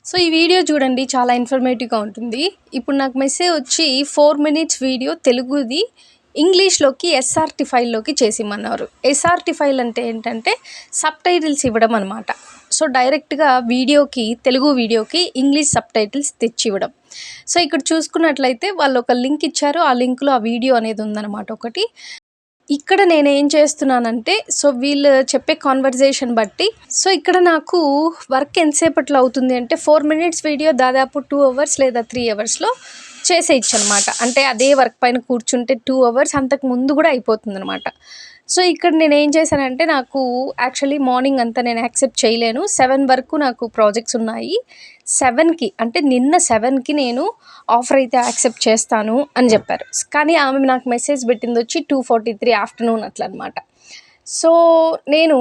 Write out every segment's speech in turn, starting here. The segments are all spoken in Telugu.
సో ఈ వీడియో చూడండి, చాలా ఇన్ఫర్మేటివ్గా ఉంటుంది. ఇప్పుడు నాకు మెసేజ్ వచ్చి 4 మినిట్స్ వీడియో తెలుగుది ఇంగ్లీష్లోకి ఎస్ఆర్టీ ఫైల్లోకి చేసిమన్నారు. ఎస్ఆర్టీ ఫైల్ అంటే ఏంటంటే సబ్ టైటిల్స్ ఇవ్వడం అనమాట. సో డైరెక్ట్గా వీడియోకి, తెలుగు వీడియోకి ఇంగ్లీష్ సబ్ టైటిల్స్ తెచ్చి ఇవ్వడం. సో ఇక్కడ చూసుకున్నట్లయితే వాళ్ళు ఒక లింక్ ఇచ్చారు. ఆ లింక్లో ఆ వీడియో అనేది ఉందన్నమాట ఒకటి. ఇక్కడ నేనేం చేస్తున్నానంటే, సో వీళ్ళు చెప్పే కాన్వర్జేషన్ బట్టి, సో ఇక్కడ నాకు వర్క్ ఎంతసేపట్లో అవుతుంది అంటే 4 మినిట్స్ వీడియో దాదాపు 2 అవర్స్ లేదా 3 అవర్స్లో చేసేయచ్చు అనమాట. అంటే అదే వర్క్ పైన కూర్చుంటే 2 అవర్స్, అంతకు ముందు కూడా అయిపోతుంది అనమాట. సో ఇక్కడ నేను ఏం చేశానంటే, నాకు యాక్చువల్లీ మార్నింగ్ అంతా నేను యాక్సెప్ట్ చేయలేను. 7 వరకు నాకు ప్రాజెక్ట్స్ ఉన్నాయి. 7కి అంటే నిన్న 7కి నేను ఆఫర్ అయితే యాక్సెప్ట్ చేస్తాను అని చెప్పారు. కానీ ఆమె నాకు మెసేజ్ పెట్టింది వచ్చి 2:43 ఆఫ్టర్నూన్ అట్లా అనమాట. సో నేను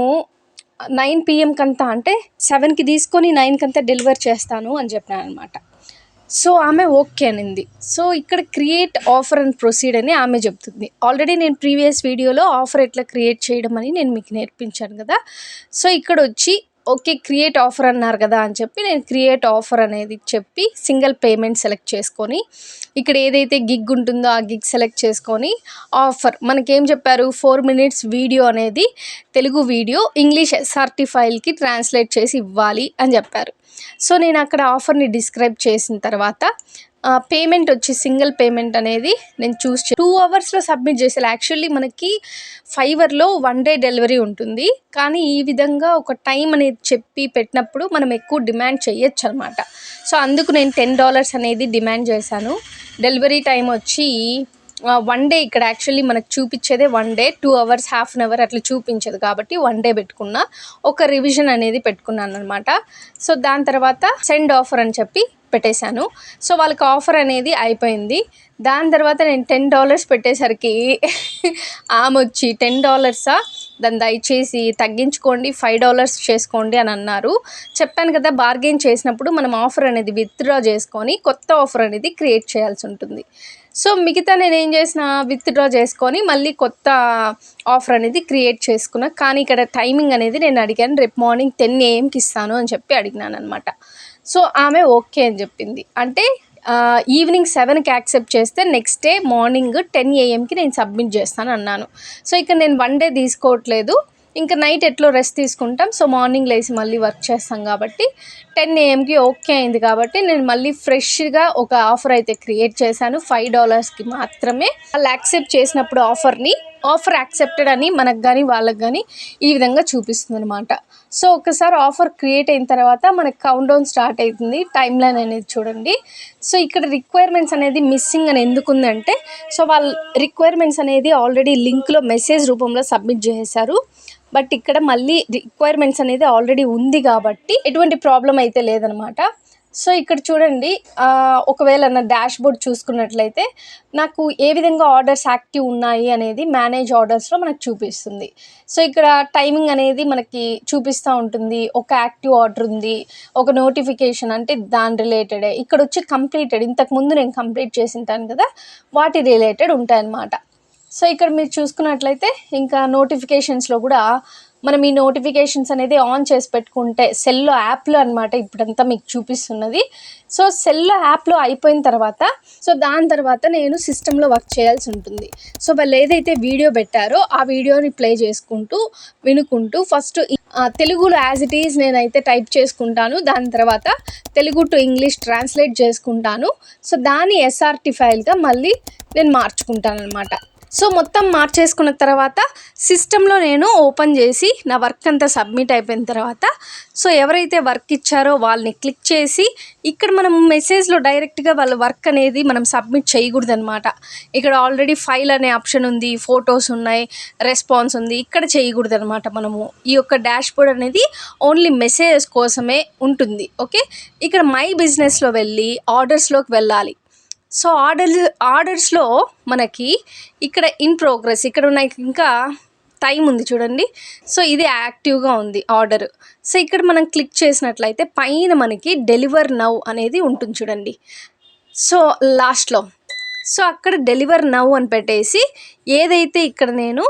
9 PM కంతా, అంటే 7కి తీసుకొని 9 కంతా డెలివర్ చేస్తాను అని చెప్పాను అనమాట. సో ఆమె ఓకే అనింది. సో ఇక్కడ క్రియేట్ ఆఫర్ అండ్ ప్రొసీడ్ అని ఆమె చెప్తుంది. ఆల్రెడీ నేను ప్రీవియస్ వీడియోలో ఆఫర్ ఎట్లా క్రియేట్ చేయడం అని నేను మీకు నేర్పించాను కదా. సో ఇక్కడ వచ్చి ఓకే క్రియేట్ ఆఫర్ అన్నారు కదా అని చెప్పి నేను క్రియేట్ ఆఫర్ అనేది చెప్పి సింగిల్ పేమెంట్ సెలెక్ట్ చేసుకొని, ఇక్కడ ఏదైతే గిగ్ ఉంటుందో ఆ గిగ్ సెలెక్ట్ చేసుకొని ఆఫర్ మనకేం చెప్పారు, 4 మినిట్స్ వీడియో అనేది తెలుగు వీడియో ఇంగ్లీష్ ఎస్ఆర్టీ ఫైల్కి ట్రాన్స్లేట్ చేసి ఇవ్వాలి అని చెప్పారు. సో నేను అక్కడ ఆఫర్ని డిస్క్రైబ్ చేసిన తర్వాత పేమెంట్ వచ్చి సింగిల్ పేమెంట్ అనేది నేను 2 అవర్స్లో సబ్మిట్ చేసేలా. యాక్చువల్లీ మనకి ఫైవర్లో 1 డే డెలివరీ ఉంటుంది, కానీ ఈ విధంగా ఒక టైం అనేది చెప్పి పెట్టినప్పుడు మనం ఎక్కువ డిమాండ్ చేయొచ్చు అనమాట. సో అందుకు నేను $10 అనేది డిమాండ్ చేశాను. డెలివరీ టైం వచ్చి 1 డే. ఇక్కడ యాక్చువల్లీ మనకు చూపించేదే 1 day, 2 hours, half an hour అట్లా చూపించదు కాబట్టి 1 డే పెట్టుకున్నా. ఒక రివిజన్ అనేది పెట్టుకున్నాను అనమాట. సో దాని తర్వాత సెండ్ ఆఫర్ అని చెప్పి పెట్టేశాను. సో వాళ్ళకి ఆఫర్ అనేది అయిపోయింది. దాని తర్వాత నేను $10 పెట్టేసరికి ఆమె వచ్చి $10 దాన్ని దయచేసి తగ్గించుకోండి, $5 చేసుకోండి అని అన్నారు. చెప్పాను కదా, బార్గెన్ చేసినప్పుడు మనం ఆఫర్ అనేది విత్డ్రా చేసుకొని కొత్త ఆఫర్ అనేది క్రియేట్ చేయాల్సి ఉంటుంది. సో మిగతా నేను ఏం చేసిన, విత్డ్రా చేసుకొని మళ్ళీ కొత్త ఆఫర్ అనేది క్రియేట్ చేసుకున్నా. కానీ ఇక్కడ టైమింగ్ అనేది నేను అడిగాను, రేపు మార్నింగ్ 10 AMకి ఇస్తాను అని చెప్పి అడిగినాను అనమాట. సో ఆమె ఓకే అని చెప్పింది. అంటే ఈవినింగ్ 7కి యాక్సెప్ట్ చేస్తే నెక్స్ట్ డే మార్నింగ్ 10 AMకి నేను సబ్మిట్ చేస్తాను అన్నాను. సో ఇక్కడ నేను 1 డే తీసుకోవట్లేదు, ఇంకా నైట్ ఎట్లో రెస్ట్ తీసుకుంటాం. సో మార్నింగ్ లేసి మళ్ళీ వర్క్ చేస్తాం కాబట్టి 10 AMకి ఓకే అయింది. కాబట్టి నేను మళ్ళీ ఫ్రెష్గా ఒక ఆఫర్ అయితే క్రియేట్ చేశాను $5కి మాత్రమే. వాళ్ళు యాక్సెప్ట్ చేసినప్పుడు ఆఫర్ యాక్సెప్టెడ్ అని మనకు కానీ వాళ్ళకి కానీ ఈ విధంగా చూపిస్తుంది అనమాట. సో ఒకసారి ఆఫర్ క్రియేట్ అయిన తర్వాత మనకు కౌంట్ డౌన్ స్టార్ట్ అవుతుంది. టైమ్ లైన్ అనేది చూడండి. సో ఇక్కడ రిక్వైర్మెంట్స్ అనేది మిస్సింగ్ అని ఎందుకు ఉందంటే, సో వాళ్ళ రిక్వైర్మెంట్స్ అనేది ఆల్రెడీ లింక్లో మెసేజ్ రూపంలో సబ్మిట్ చేశారు. బట్ ఇక్కడ మళ్ళీ రిక్వైర్మెంట్స్ అనేది ఆల్రెడీ ఉంది కాబట్టి ఎటువంటి ప్రాబ్లం అయితే లేదనమాట. సో ఇక్కడ చూడండి, ఒకవేళ నా డాష్ బోర్డ్ చూసుకున్నట్లయితే నాకు ఏ విధంగా ఆర్డర్స్ యాక్టివ్ ఉన్నాయి అనేది మేనేజ్ ఆర్డర్స్లో మనకు చూపిస్తుంది. సో ఇక్కడ టైమింగ్ అనేది మనకి చూపిస్తూ ఉంటుంది. ఒక యాక్టివ్ ఆర్డర్ ఉంది, ఒక నోటిఫికేషన్ అంటే దాని రిలేటెడే. ఇక్కడ వచ్చి కంప్లీటెడ్, ఇంతకుముందు నేను కంప్లీట్ చేసింటాను కదా, వాటి రిలేటెడ్ ఉంటాయన్నమాట. సో ఇక్కడ మీరు చూసుకున్నట్లయితే ఇంకా నోటిఫికేషన్స్లో కూడా మనం ఈ నోటిఫికేషన్స్ అనేది ఆన్ చేసి పెట్టుకుంటే సెల్లో యాప్లో అనమాట ఇప్పుడంతా మీకు చూపిస్తున్నది. సో సెల్లో యాప్లో అయిపోయిన తర్వాత, సో దాని తర్వాత నేను సిస్టంలో వర్క్ చేయాల్సి ఉంటుంది. సో వాళ్ళు ఏదైతే వీడియో పెట్టారో ఆ వీడియోని ప్లే చేసుకుంటూ వినుకుంటూ ఫస్ట్ తెలుగులో యాజ్ ఇట్ ఈజ్ నేనైతే టైప్ చేసుకుంటాను. దాని తర్వాత తెలుగు టు ఇంగ్లీష్ ట్రాన్స్లేట్ చేసుకుంటాను. సో దాని ఎస్ఆర్టీ ఫైల్గా మళ్ళీ నేను మార్చుకుంటాను అనమాట. సో మొత్తం మార్చేసుకున్న తర్వాత సిస్టంలో నేను ఓపెన్ చేసి నా వర్క్ అంతా సబ్మిట్ అయిపోయిన తర్వాత, సో ఎవరైతే వర్క్ ఇచ్చారో వాళ్ళని క్లిక్ చేసి ఇక్కడ మనం మెసేజ్లో డైరెక్ట్గా వాళ్ళ వర్క్ అనేది మనం సబ్మిట్ చేయకూడదు అనమాట. ఇక్కడ ఆల్రెడీ ఫైల్ అనే ఆప్షన్ ఉంది, ఫొటోస్ ఉన్నాయి, రెస్పాన్స్ ఉంది, ఇక్కడ చేయకూడదు అనమాట. మనము ఈ యొక్క డాష్ బోర్డ్ అనేది ఓన్లీ మెసేజెస్ కోసమే ఉంటుంది. ఓకే, ఇక్కడ మై బిజినెస్లో వెళ్ళి ఆర్డర్స్లోకి వెళ్ళాలి. సో ఆర్డర్స్లో మనకి ఇక్కడ ఇన్ ప్రోగ్రెస్, ఇక్కడ నాకు ఇంకా టైం ఉంది చూడండి. సో ఇది యాక్టివ్గా ఉంది ఆర్డర్. సో ఇక్కడ మనం క్లిక్ చేసినట్లయితే పైన మనకి డెలివర్ నౌ అనేది ఉంటుంది చూడండి. సో లాస్ట్లో సో అక్కడ డెలివర్ నౌ అని పెట్టేసి ఏదైతే ఇక్కడ నేను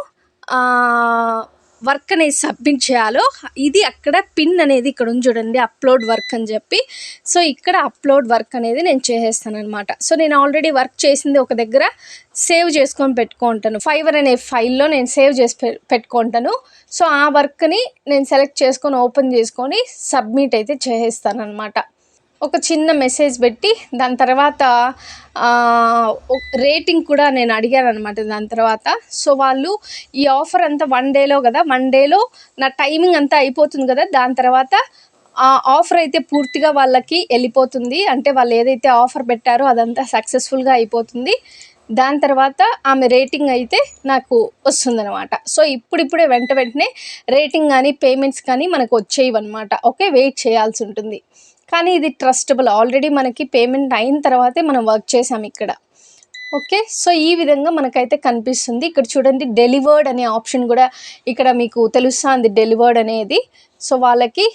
వర్క్ అనేది సబ్మిట్ చేయాలో ఇది అక్కడ పిన్ అనేది ఇక్కడ ఉంది చూడండి, అప్లోడ్ వర్క్ అని చెప్పి. సో ఇక్కడ అప్లోడ్ వర్క్ అనేది నేను చేసేస్తాను అనమాట. సో నేను ఆల్రెడీ వర్క్ చేసింది ఒక దగ్గర సేవ్ చేసుకొని పెట్టుకుంటాను, ఫైవర్ అనే ఫైల్లో నేను సేవ్ చేసి పెట్టుకుంటాను. సో ఆ వర్క్ని నేను సెలెక్ట్ చేసుకొని ఓపెన్ చేసుకొని సబ్మిట్ అయితే చేసేస్తాను అనమాట. ఒక చిన్న మెసేజ్ పెట్టి దాని తర్వాత రేటింగ్ కూడా నేను అడిగాను అనమాట దాని తర్వాత. సో వాళ్ళు ఈ ఆఫర్ అంతా 1 డేలో కదా, 1 డేలో నా టైమింగ్ అంతా అయిపోతుంది కదా, దాని తర్వాత ఆ ఆఫర్ అయితే పూర్తిగా వాళ్ళకి వెళ్ళిపోతుంది. అంటే వాళ్ళు ఏదైతే ఆఫర్ పెట్టారో అదంతా సక్సెస్ఫుల్గా అయిపోతుంది. దాని తర్వాత ఆమె రేటింగ్ అయితే నాకు వస్తుందన్నమాట. సో ఇప్పుడిప్పుడే వెంటనే రేటింగ్ కానీ పేమెంట్స్ కానీ మనకు వచ్చేవన్నమాట. ఓకే, వెయిట్ చేయాల్సి ఉంటుంది. కానీ ఇది ట్రస్టబుల్, ఆల్రెడీ మనకి పేమెంట్ అయిన తర్వాతే మనం వర్క్ చేసాం ఇక్కడ. ఓకే, సో ఈ విధంగా మనకైతే కనిపిస్తుంది. ఇక్కడ చూడండి డెలివర్డ్ అనే ఆప్షన్ కూడా ఇక్కడ మీకు తెలుస్తుంది, డెలివర్డ్ అనేది. సో వాళ్ళకి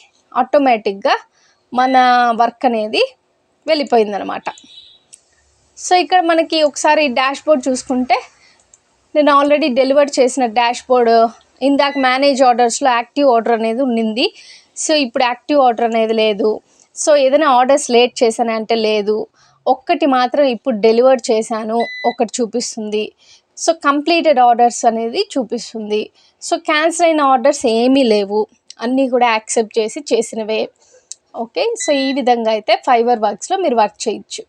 ఆటోమేటిక్గా మన వర్క్ అనేది వెళ్ళిపోయిందనమాట. సో ఇక్కడ మనకి ఒకసారి డాష్ బోర్డ్ చూసుకుంటే నేను ఆల్రెడీ డెలివర్ చేసిన డాష్ బోర్డ్, ఇందాక మేనేజ్ ఆర్డర్స్లో యాక్టివ్ ఆర్డర్ అనేది ఉండింది. సో ఇప్పుడు యాక్టివ్ ఆర్డర్ అనేది లేదు. సో ఏదైనా ఆర్డర్స్ లేట్ చేశాను అంటే లేదు, ఒక్కటి మాత్రం ఇప్పుడు డెలివర్ చేశాను ఒకటి చూపిస్తుంది. సో కంప్లీటెడ్ ఆర్డర్స్ అనేది చూపిస్తుంది. సో క్యాన్సిల్ అయిన ఆర్డర్స్ ఏమీ లేవు, అన్నీ కూడా యాక్సెప్ట్ చేసినవే. ఓకే, సో ఈ విధంగా అయితే ఫైవర్ వర్క్స్లో మీరు వర్క్ చేయొచ్చు.